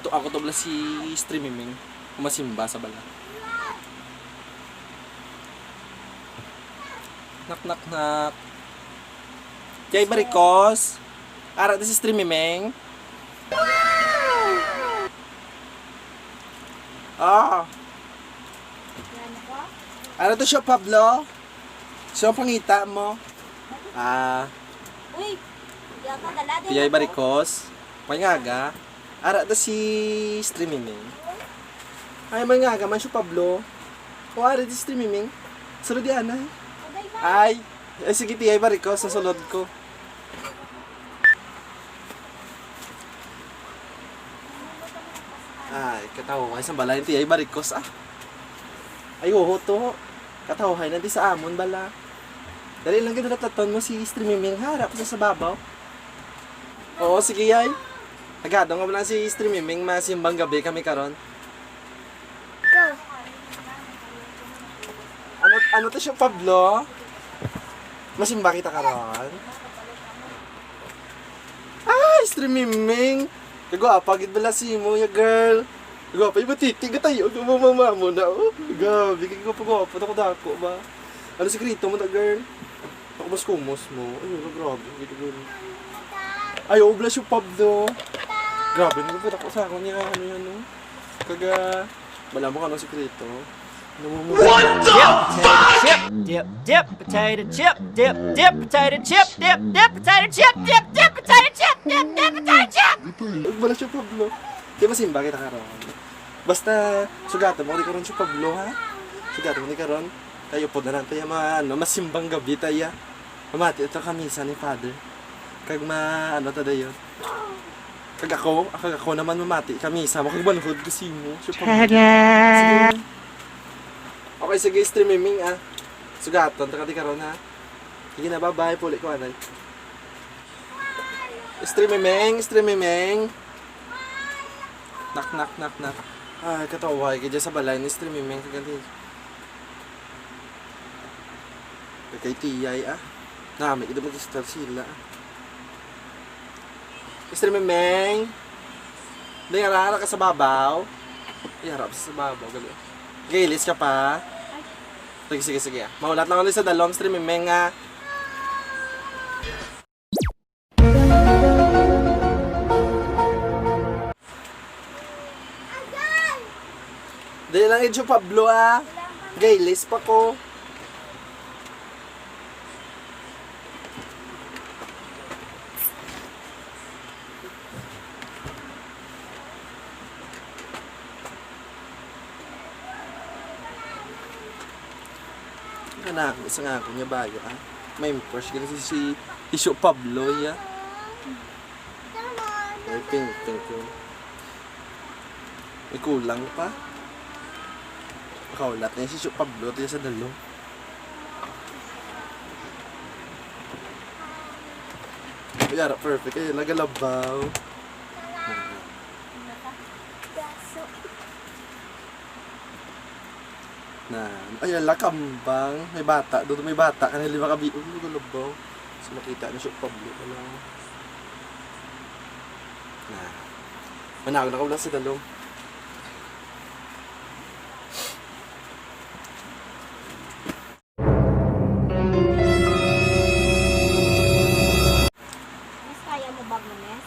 Ato ako to bala si streaming kumasimba sa bala. Nak. Jay Baricos. Ara di si streaming. Ah. Ano to siya, Pablo? Siya ang pangita mo? Uy, Jay Baricos. Pangaga. Ara to si streaming. Ay, mangaga man siya, Pablo. O, ara di streaming. Sulod yan, ay. Ay, sige, Jay Baricos, sasulod ko. Ay, katawa sa balay ti ay Baricos Ay, ho to. Katawahay na di sa amon bala. Dali lang gito nataton mo si streaming harap sa babaw. Oo, sige ay. Agado nga lang si streaming masimbang gabi kami karon. Ano to siya, Pablo? Masimba kita karon. Ay, streaming. Kagwapa, gid bala si mo, ya girl. Kagwapa, iba titig tayo, mama mo na, oh. Gabi, kagwapa, dako ba? Ano sikrito mo na, girl? Ako mas kumos mo. Ay, grabe, gito, girl. Ay, oh, bless you, Pablo. Grabe, nagpapit ako sa ako niya, ano yan, no? Kaga, wala mo ka ng sikrito. What the fuck? Dip, potato chip, dip, potato chip, dip, potato chip, dip, potato chip, dip, potato chip. Wala siya, Pablo. Di ba simba kita karon? Basta, sugatan mo, di karon siya, Pablo, ha? Sugatan mo, di karon. Tayo po na lang tayo, masimbang gabi tayo. Mamati, ito kamisa ni Father. Kag ano tada yun? Kag ako naman mamati, kamisa mo, kag manhod kasi mo. Siya, Pablo. Sige. Okay, sige, streaming, Sugaton, taka di karon, ha? Sige na, bye-bye, puli ko, anay. Streaming. Nak. Ay, kataway, kaya sa balay ni streaming, kaganti. Kay tiyay, Nami, ito mag-start sila, Streaming. Hindi, harap ka sa babaw. Ay, harap sa babaw, gali. Gilis ka pa. Sige. Mahulat lang ulit sa dalawang streaming, nga. Dali lang yun, Pablo, Gilis pa ko. Anak, isang ako niya bayo, May impress ganun si Isyo Pablo, ya. Ay, pink ko. May kulang pa. Makaulat na si Isyo Pablo, tayo sa dalo. Yara, perfect. Ay, nagalabaw. Ay, ala, kambang. May bata. Doon may bata. Kanili makabi. Uy, nagalabaw. So, makita na siya, Pablo. Manako na kaulang sa dalong. Mas kaya mo ba, Manes?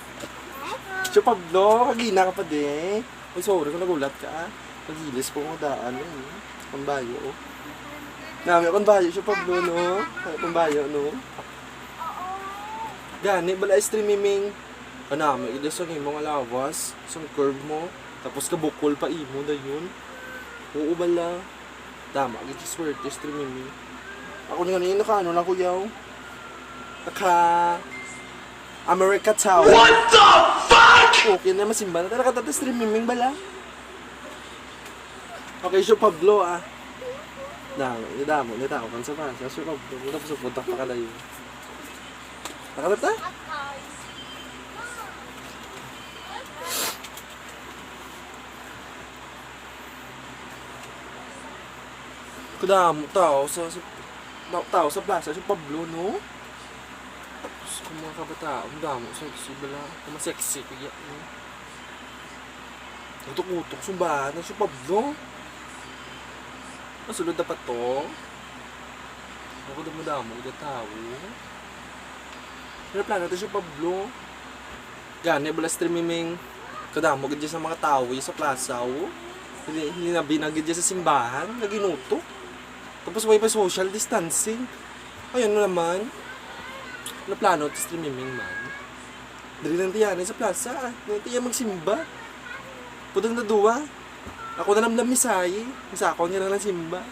Siya, Pablo. Kagina ka pa din. Uy, sorry kung nagulat ka, Nagilis po kong daan, Pambayo, Nami, pambayo siya, Pablo, no? Pambayo, no? Gani, bala streaming. Kanami, ilasang mo nga lawas. Isang curve mo. Tapos kabukol pa imo na yun. Oo, bala. Tama, gito swerte, streaming. Ako nga nino ka, ano lang kuyaw? America Tower. What the fuck? Okay na, masimba na talaga tata streaming bala. Okay, siya, Pablo, Damo, nitao kan sa basa. Siya, Pablo, tapos pupunta pa ka na yun. Nakalap na? Kadamo, tao sa plaza, si Pablo, no? Kung mga kabataan, damo, sexy bala, kung sexy, kaya, no? Utok-utok, sumbahan na si Pablo. Masulod dapat to. Ako damo-damo, ito tao. Pero plano ito si Pablo. Gani, bala streaming. Kadamo gadya sa mga tao sa plaza, oh. Hinabinagid dyan sa simbahan, naginuto. Tapos may pa social distancing. Ayun na naman. Naplano ito streaming man. Dali lang tiyan sa plaza. Tiyan magsimba. Pudang na duwa. Ako na lang misay. Isa ako niya lang simba.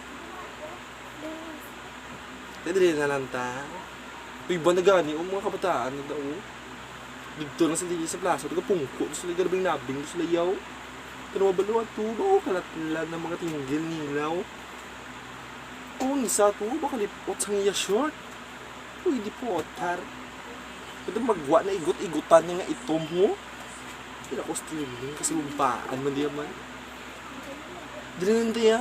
Dali na lang ta. Uy, ba na gani mga kabataan na daw. Dito na sa plaza. Ito ka pungko. Gusto nila garbing nabing. Gusto nila yaw. Kanawabalo at tulo, kalatlan ng mga tinggil nilaw. Oo, isa to, baka lipot sa niya short. Uy, di po, otar. Ito magwa na igot-igutan niya nga itom mo. Kaya ko streaming, kasi lumpaan man diya man. Dili nang tiya.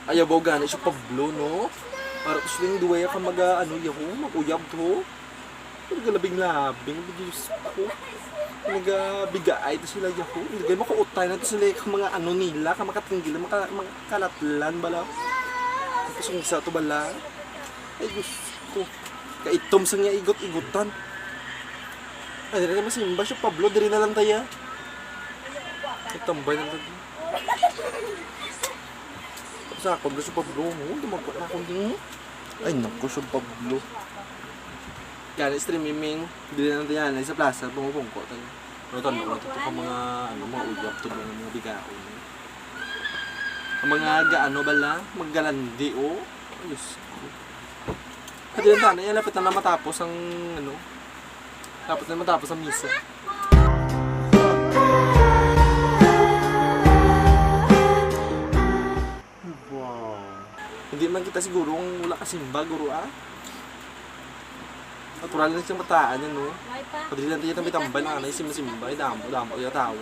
Ayaw ba gana siya Pablo, no? Para ko silang duwaya ka mag-uyab to. Pero galabing-labing, Diyos ko. Nagabigay ito sila yaho. Ilagay mo ko utay na ito sila mga ano nila, kamakatinggil, mga kalatlan bala. Tapos kung isa ito bala. Ay Diyos ko. Kaitom sa nga igot-igutan. Ay, dili naman simba siya Pablo, dili na lang taya. Nagtambay na lang tayo. Tapos ako, siya Pablo, dumagwa na akong din. Ay naku, siya Pablo. Kaya streaming, bili na natin yan sa plaza, pumupungko tayo. Ano ito ka mga uyap to mga bigaon. Ang mga gaano bala, maggalandi o. Ayos. Kasi lang sana, yan lapit na matapos ang lapit na matapos ang misa. Wow. Hindi man kita siguro kung wala kasimba, guro ah. Natural na siyang mataan yan, no? Padali lang tayo tambay na anay, simba-simba, damo, kaya tao.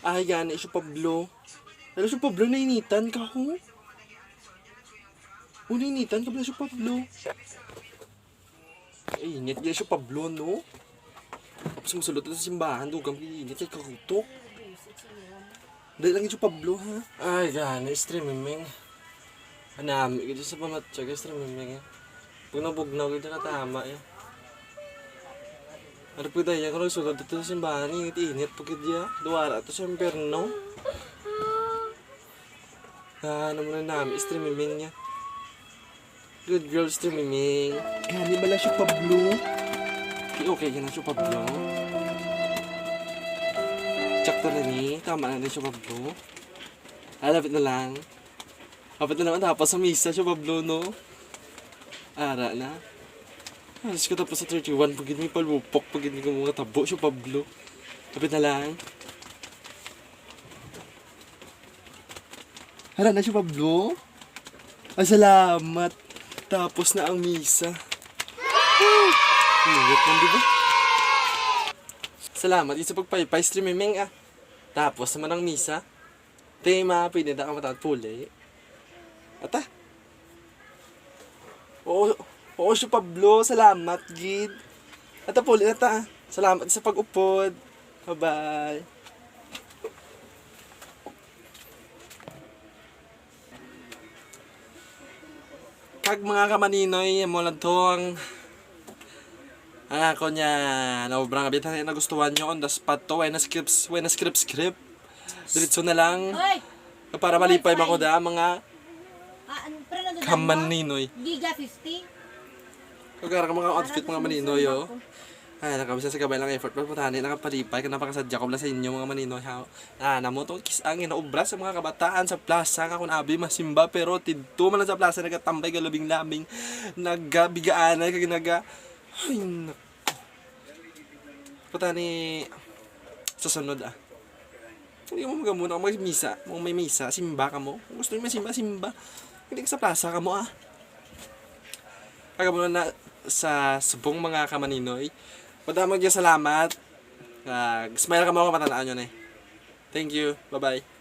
Ay, gani, siya Pablo. Ano siya Pablo, nainitan ka ho? O, nainitan ka pala siya Pablo. Ay, init yan siya Pablo, no? Tapos masulot na sa simbahan, dugang init, ay kakutok. Dahil lang siya Pablo, ha? Ay, gani, streaming. Anami ka dyan sa pamatya, guys, ramiming eh. Bugnaw-bugnaw ka dyan katama eh. Ano po tayo, kung nagsulod ito sa simbahan, init-init po kaya. Duwara ito sa imperno. Ano mo na namin, streaming niya. Good girl, streaming. Gani bala siya Pablo. Okay ka na siya Pablo. Check to na ni, tama na siya Pablo. Lapit na lang. Kapit na naman tapos sa misa siya, Pablo, no? Ara na. Alas ko tapos sa 31, pagin may palupok, pagin ko mga tabo siya, Pablo. Kapit na lang. Ara na siya, Pablo. Ay, salamat. Tapos na ang misa. Ingat man, diba? Salamat, isa pagpaypay streaming, ah. Tapos naman ang misa. Tema, pwede na ka matawad puli. Ata? Oo, siya Pablo. Salamat, gid. Ata po, ata. Salamat sa pag-upod. Bye-bye. Kag mga kamaninoy, mo lang to ang ako niya. Naobrang abitan na nagustuhan nyo on the spot to. When na script. Diretso na lang. Para malipay mo ko da mga kamaninoy. Giga 50. Kagara ka mga outfit mga maninoy, oh. Ay, nakabisa sa gabay lang effort. Pagpuntahan nakapalipay ka napakasadya ko lang sa inyo mga maninoy, ha. Namo to kisang inaobra sa mga kabataan sa plaza ka kun abi masimba pero tidto man lang sa plaza nagatambay galabing-labing naggabigaan ay kaginaga. Ay, naku. Putani sa sunod, ah. Hindi mo magamuna kung may misa, simba ka mo. Kung gusto nyo simba. Hindi ka sa plaza ka mo, ah. Kaya muna na sa subong mga kamaninoy. Padamag yung salamat. Smile ka mo kapatanaan yun eh. Thank you. Bye-bye.